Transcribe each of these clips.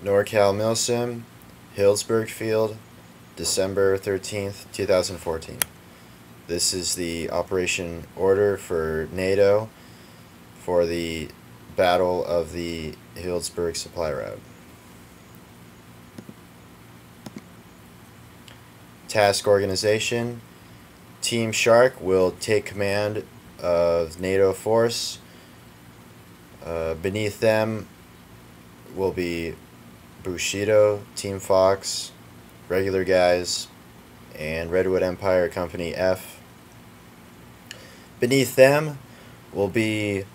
NorCal Milsim, Healdsburg Field, December 13th, 2014. This is the operation order for NATO for the Battle of the Healdsburg Supply Route. Task organization: Team Shark will take command of NATO force. Beneath them will be Bushido, Team Fox, regular guys, and Redwood Empire Company F. Beneath them will be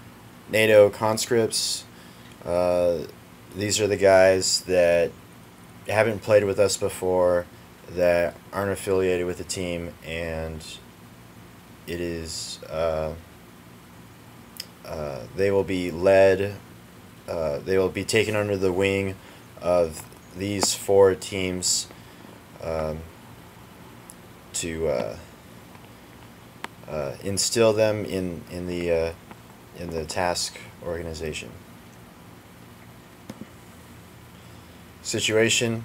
NATO conscripts. These are the guys that haven't played with us before, that aren't affiliated with the team, and it is they will be led, they will be taken under the wing of these four teams to instill them in the task organization. Situation: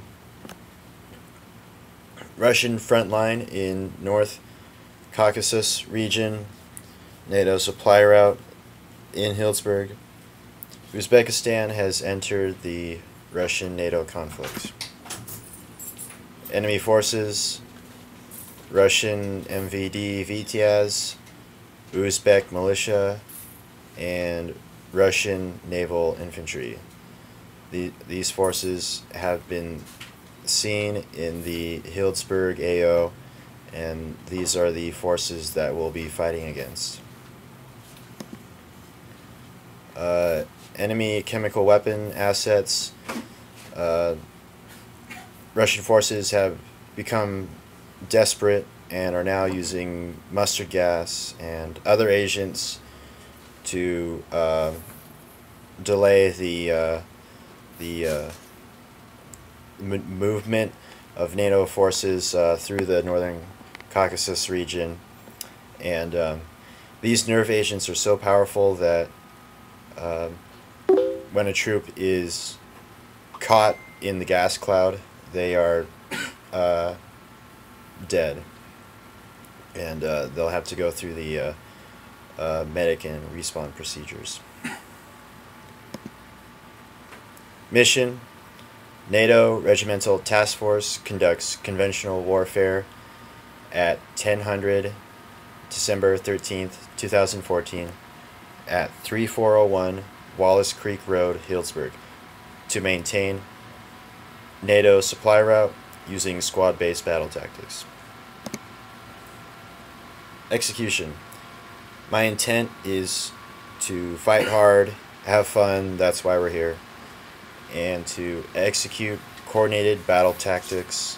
Russian front line in North Caucasus region, NATO supply route in Healdsburg. Uzbekistan has entered the Russian-NATO conflict. Enemy forces: Russian MVD Vityaz, Uzbek militia, and Russian naval infantry. These forces have been seen in the Healdsburg AO, and these are the forces that we'll be fighting against. Enemy chemical weapon assets. Russian forces have become desperate and are now using mustard gas and other agents to delay the movement of NATO forces through the Northern Caucasus region. And these nerve agents are so powerful that when a troop is caught in the gas cloud, they are dead, and they'll have to go through the medic and respawn procedures. Mission: NATO Regimental Task Force conducts conventional warfare at 1000 December 13th, 2014 at 3401 Wallace Creek Road, Healdsburg, to maintain NATO supply route using squad-based battle tactics. Execution: my intent is to fight hard, have fun, that's why we're here, and to execute coordinated battle tactics,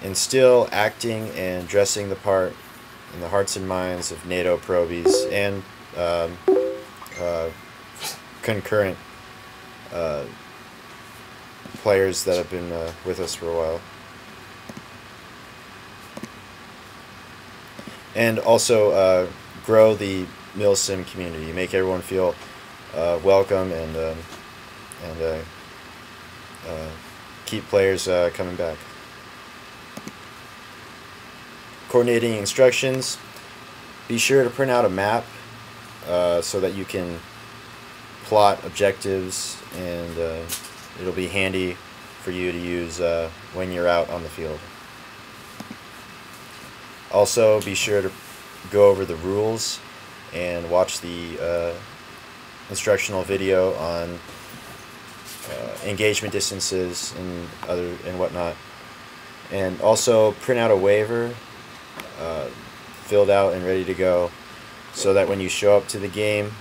instill acting and dressing the part in the hearts and minds of NATO probies and concurrent players that have been with us for a while. And also grow the Milsim community, make everyone feel welcome, and keep players coming back. Coordinating instructions: be sure to print out a map so that you can plot objectives, and it'll be handy for you to use when you're out on the field. Also, be sure to go over the rules and watch the instructional video on engagement distances and whatnot. And also print out a waiver, filled out and ready to go, so that when you show up to the game,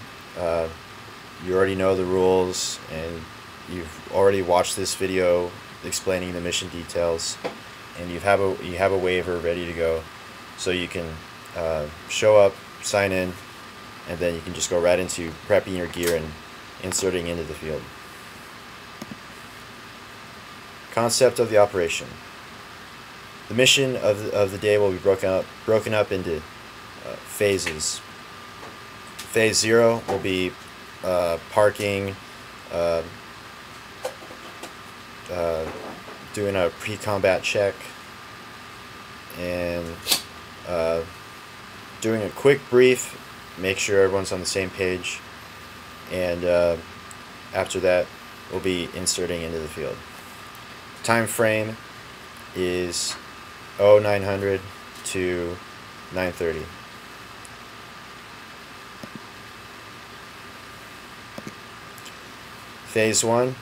you already know the rules and you've already watched this video explaining the mission details, and you have a waiver ready to go, so you can show up, sign in, and then you can just go right into prepping your gear and inserting into the field. Concept of the operation: the mission of the day will be broken up into phases. Phase 0 will be parking doing a pre-combat check and doing a quick brief, make sure everyone's on the same page, and after that we'll be inserting into the field. Time frame is 0900 to 9:30. Phase 1,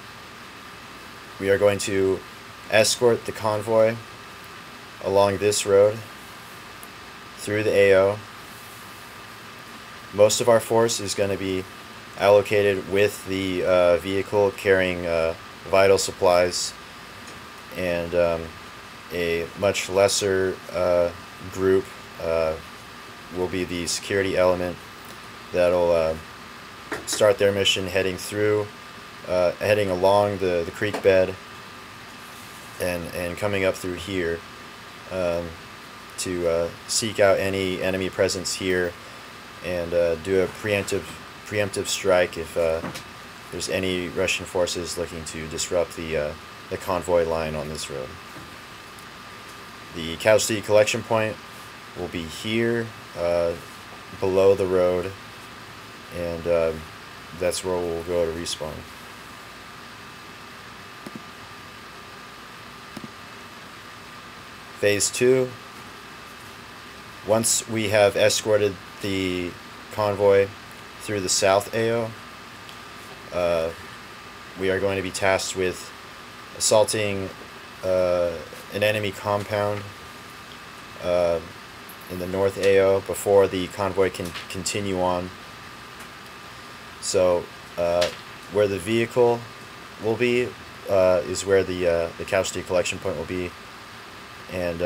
we are going to escort the convoy along this road through the AO. Most of our force is going to be allocated with the vehicle carrying vital supplies, and a much lesser group will be the security element that'll start their mission heading along the creek bed and coming up through here to seek out any enemy presence here and do a preemptive strike if there's any Russian forces looking to disrupt the convoy line on this road. The casualty collection point will be here below the road, and that's where we'll go to respawn. Phase 2, once we have escorted the convoy through the south AO, we are going to be tasked with assaulting an enemy compound in the north AO before the convoy can continue on. So where the vehicle will be is where the casualty collection point will be, and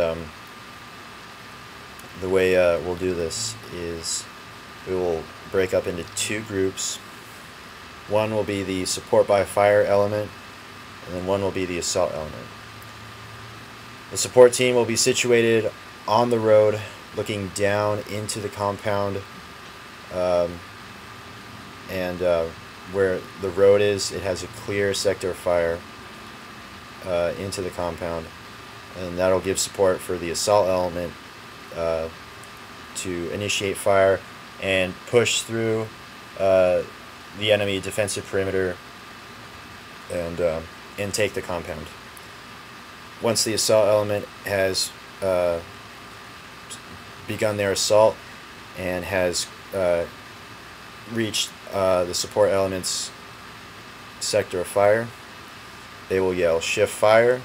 the way we'll do this is we will break up into two groups. One will be the support by fire element, and then one will be the assault element. The support team will be situated on the road looking down into the compound, and where the road is, it has a clear sector of fire into the compound, and that'll give support for the assault element to initiate fire and push through the enemy defensive perimeter and take the compound. Once the assault element has begun their assault and has reached the support element's sector of fire, they will yell "shift fire."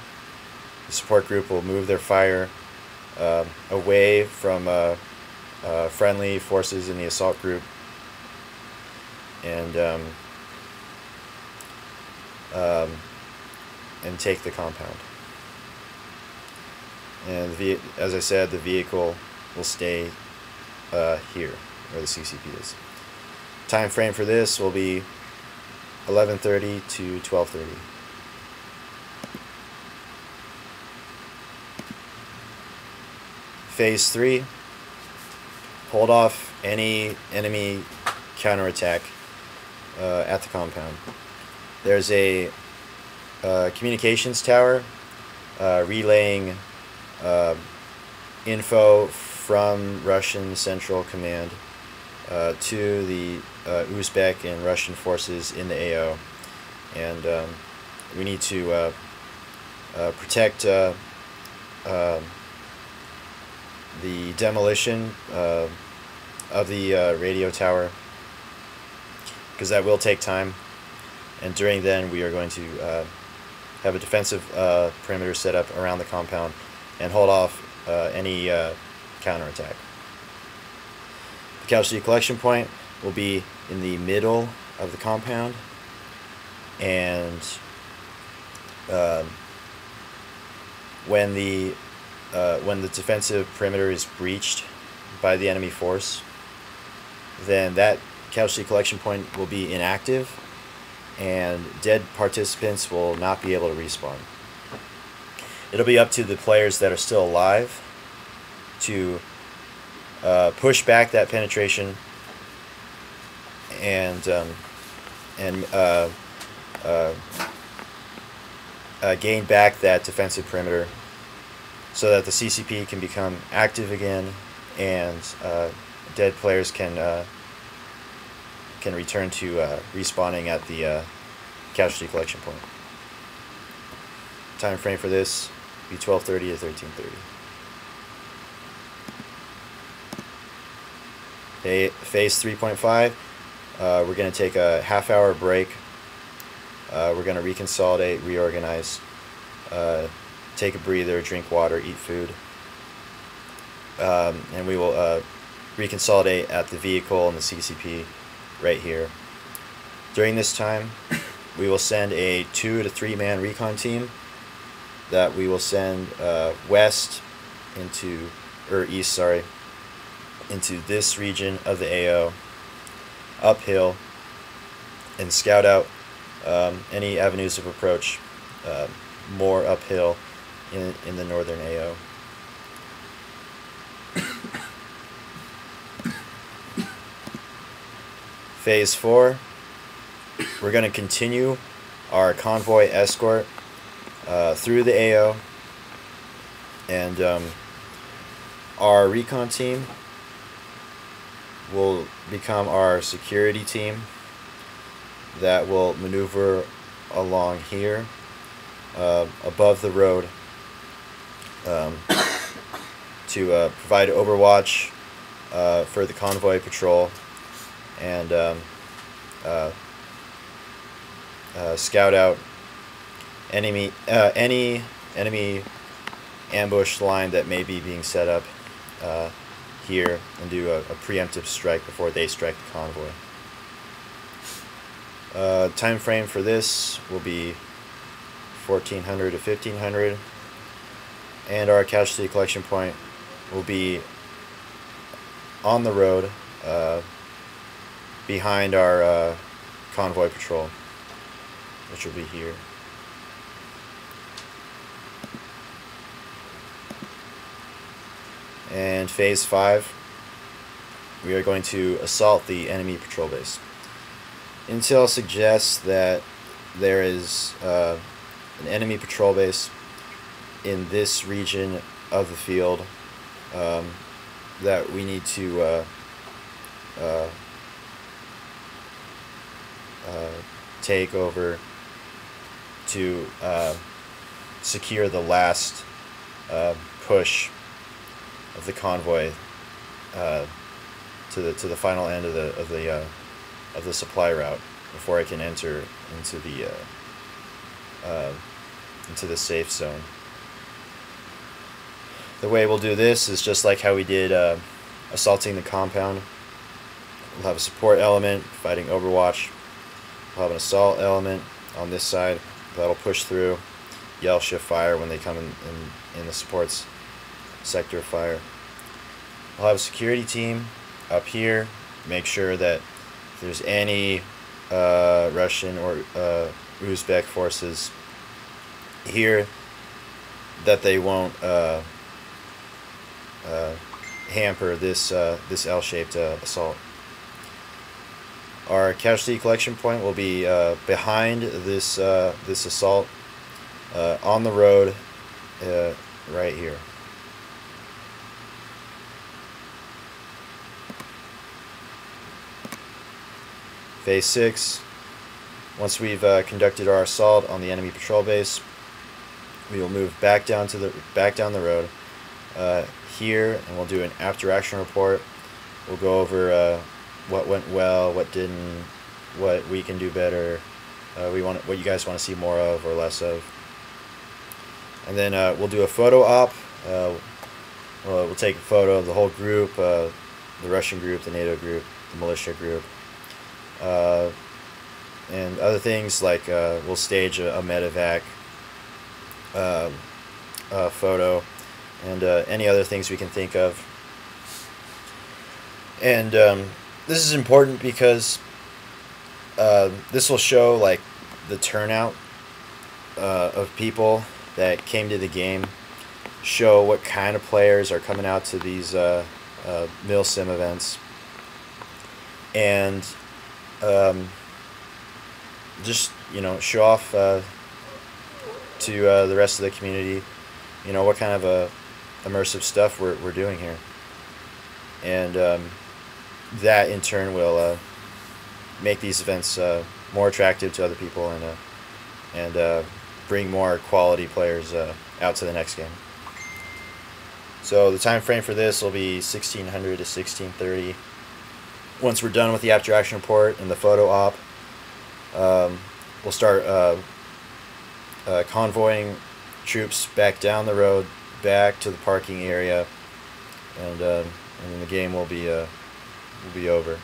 The support group will move their fire away from friendly forces in the assault group, and take the compound. And as I said, the vehicle will stay here where the CCP is. Time frame for this will be 11:30 to 12:30. Phase 3, hold off any enemy counterattack at the compound. There's a communications tower relaying info from Russian Central Command to the Uzbek and Russian forces in the AO, and we need to protect the demolition of the radio tower, because that will take time, and during then we are going to have a defensive perimeter set up around the compound and hold off any counterattack. The casualty collection point will be in the middle of the compound, and when the defensive perimeter is breached by the enemy force, then that casualty collection point will be inactive, and dead participants will not be able to respawn. It'll be up to the players that are still alive to push back that penetration and gain back that defensive perimeter so that the CCP can become active again, and dead players can return to respawning at the casualty collection point. Time frame for this be 12:30 to 13:30. Phase 3.5. We're going to take a half-hour break. We're going to reconsolidate, reorganize, take a breather, drink water, eat food, and we will reconsolidate at the vehicle and the CCP right here. During this time, we will send a 2 to 3 man recon team that we will send west into, or east, sorry, into this region of the AO, uphill, and scout out any avenues of approach more uphill in the northern AO. Phase 4, we're going to continue our convoy escort through the AO, and our recon team will become our security team that will maneuver along here above the road to provide overwatch for the convoy patrol and scout out any enemy ambush line that may be being set up here, and do a preemptive strike before they strike the convoy. Time frame for this will be 1400 to 1500, and our casualty collection point will be on the road behind our convoy patrol, which will be here. And phase 5, we are going to assault the enemy patrol base. Intel suggests that there is an enemy patrol base in this region of the field that we need to take over to secure the last push of the convoy to the final end of the supply route before I can enter into the safe zone. The way we'll do this is just like how we did assaulting the compound. We'll have a support element fighting Overwatch. We'll have an assault element on this side that'll push through, yell, shift, fire when they come in the supports sector of fire. We'll have a security team up here, make sure that if there's any Russian or Uzbek forces here, that they won't hamper this L-shaped assault. Our casualty collection point will be behind this assault on the road right here. Phase 6. Once we've conducted our assault on the enemy patrol base, we will move back down the road here, and we'll do an after action report. We'll go over what went well, what didn't, what we can do better, what you guys want to see more of or less of, and then we'll do a photo op. We'll take a photo of the whole group, the Russian group, the NATO group, the militia group. And other things like we'll stage a medevac photo, and any other things we can think of. And this is important because this will show like the turnout of people that came to the game, show what kind of players are coming out to these mil-sim events, and just, you know, show off to the rest of the community, you know, what kind of immersive stuff we're doing here. And that in turn will make these events more attractive to other people, and bring more quality players out to the next game. So the time frame for this will be 1600 to 1630. Once we're done with the after action report and the photo op, we'll start convoying troops back down the road, back to the parking area, and then the game will be over.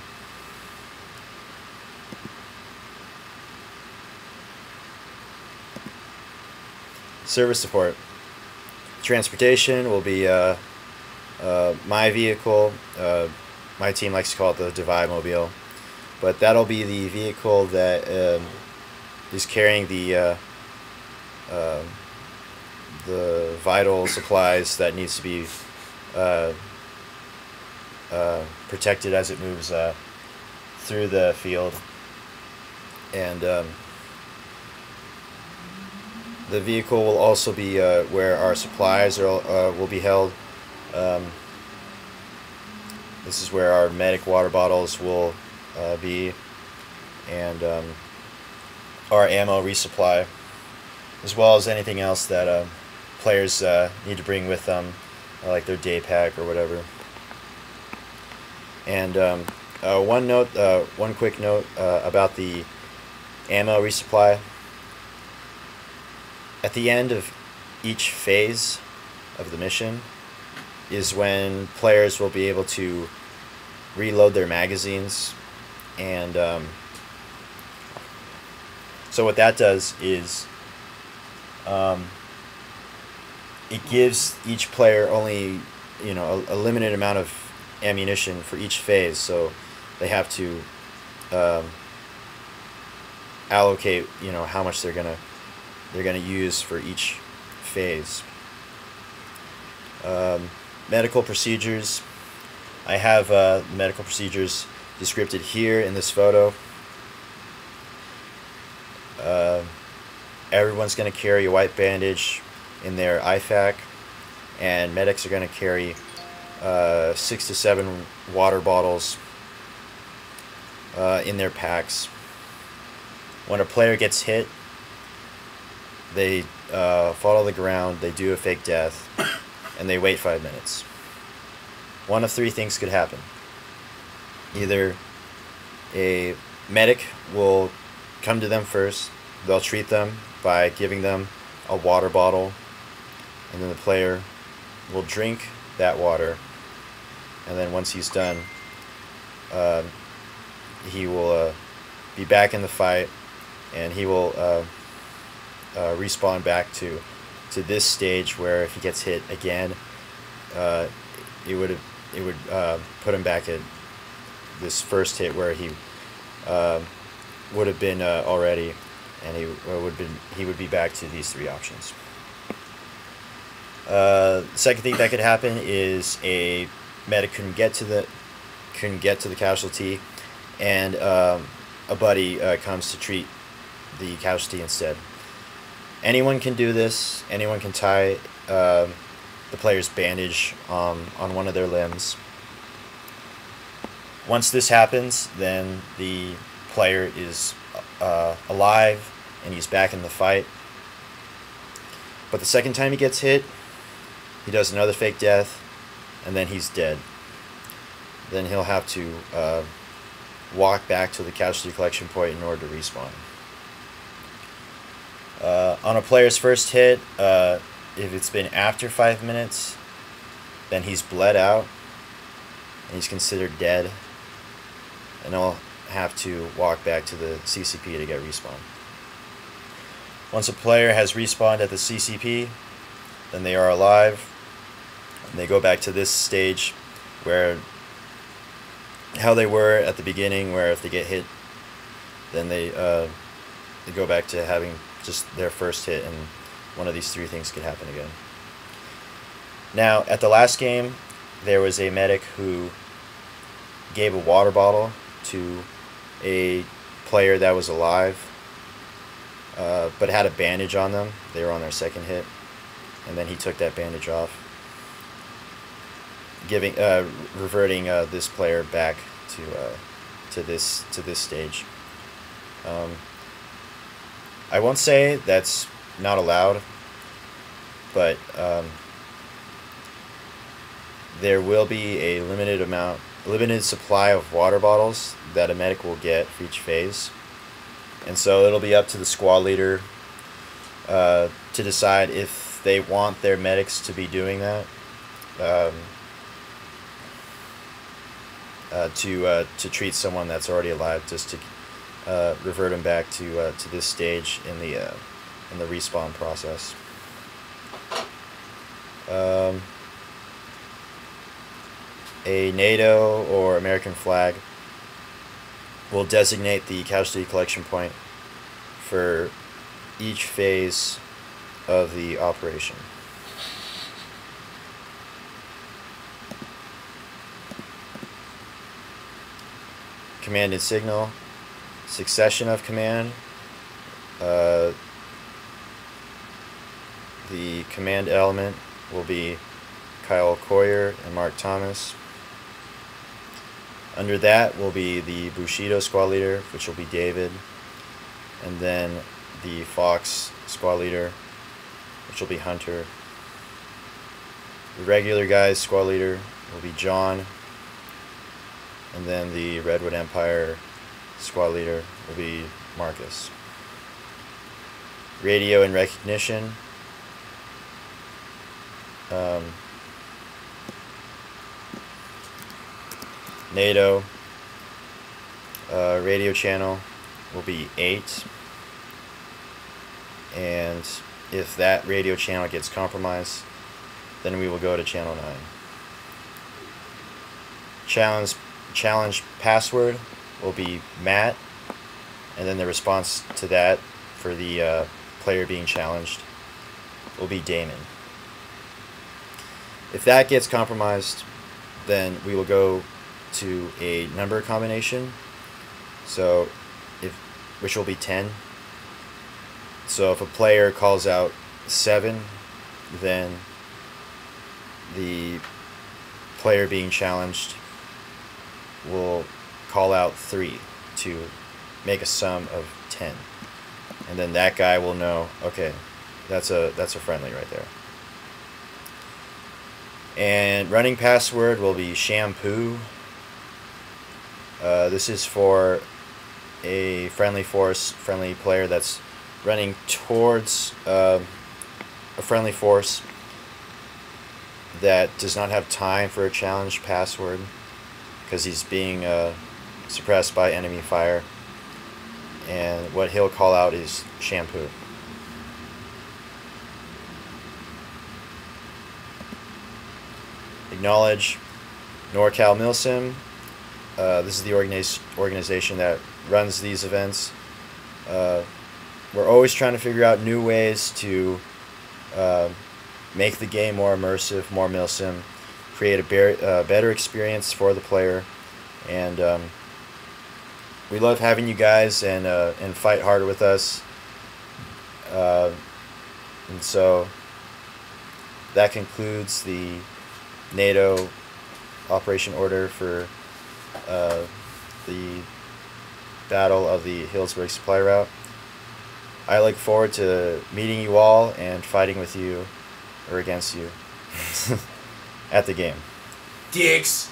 Service support. Transportation will be my vehicle. My team likes to call it the Divide Mobile, but that'll be the vehicle that is carrying the vital supplies that needs to be protected as it moves through the field. And the vehicle will also be where our supplies will be held. This is where our medic water bottles will be, and our ammo resupply, as well as anything else that players need to bring with them, like their day pack or whatever. And one quick note about the ammo resupply. At the end of each phase of the mission is when players will be able to reload their magazines, and so what that does is it gives each player only, you know, a limited amount of ammunition for each phase, so they have to allocate, you know, how much they're gonna use for each phase. Medical procedures. I have medical procedures described here in this photo. Everyone's going to carry a white bandage in their IFAK, and medics are going to carry 6 to 7 water bottles in their packs. When a player gets hit, they fall to the ground, they do a fake death, and they wait 5 minutes. One of three things could happen. Either a medic will come to them first, they'll treat them by giving them a water bottle, and then the player will drink that water, and then once he's done, he will be back in the fight, and he will respawn back to this stage where if he gets hit again, it would put him back at this first hit where he would have been already, and he would be back to these three options. Second thing that could happen is a medic couldn't get to the casualty, and a buddy comes to treat the casualty instead. Anyone can do this. Anyone can tie the player's bandage on one of their limbs. Once this happens, then the player is alive and he's back in the fight. But the second time he gets hit, he does another fake death, and then he's dead. Then he'll have to walk back to the casualty collection point in order to respawn. On a player's first hit, if it's been after 5 minutes, then he's bled out and he's considered dead, and he'll have to walk back to the CCP to get respawned. Once a player has respawned at the CCP, then they are alive, and they go back to this stage where how they were at the beginning, where if they get hit, then they go back to having just their first hit, and one of these three things could happen again. Now, at the last game, there was a medic who gave a water bottle to a player that was alive. but had a bandage on them. They were on their second hit, and then he took that bandage off, reverting this player back to this stage. I won't say that's not allowed, but there will be a limited supply of water bottles that a medic will get for each phase, and so it'll be up to the squad leader to decide if they want their medics to be doing that, to treat someone that's already alive, just to revert them back to this stage in the respawn process. A NATO or American flag will designate the casualty collection point for each phase of the operation. Command and signal, succession of command. The command element will be Kyle Coyer and Mark Thomas. Under that will be the Bushido squad leader, which will be David, and then the Fox squad leader, which will be Hunter. The regular guys squad leader will be John, and then the Redwood Empire squad leader will be Marcus. Radio and recognition. NATO radio channel will be 8, and if that radio channel gets compromised, then we will go to channel 9. Challenge password will be Matt, and then the response to that for the player being challenged will be Damon. If that gets compromised, then we will go to a number combination, which will be 10. So if a player calls out 7, then the player being challenged will call out 3 to make a sum of 10, and then that guy will know, okay, that's a friendly right there. And running password will be shampoo. This is for a friendly player that's running towards a friendly force that does not have time for a challenge password because he's being suppressed by enemy fire, and what he'll call out is shampoo. Acknowledge NorCal Milsim. This is the organization that runs these events. We're always trying to figure out new ways to make the game more immersive, more milsim, create a better experience for the player, and we love having you guys and fight harder with us. And so that concludes the NATO operation order for the battle of the Healdsburg supply route. I look forward to meeting you all and fighting with you or against you at the game. Dicks!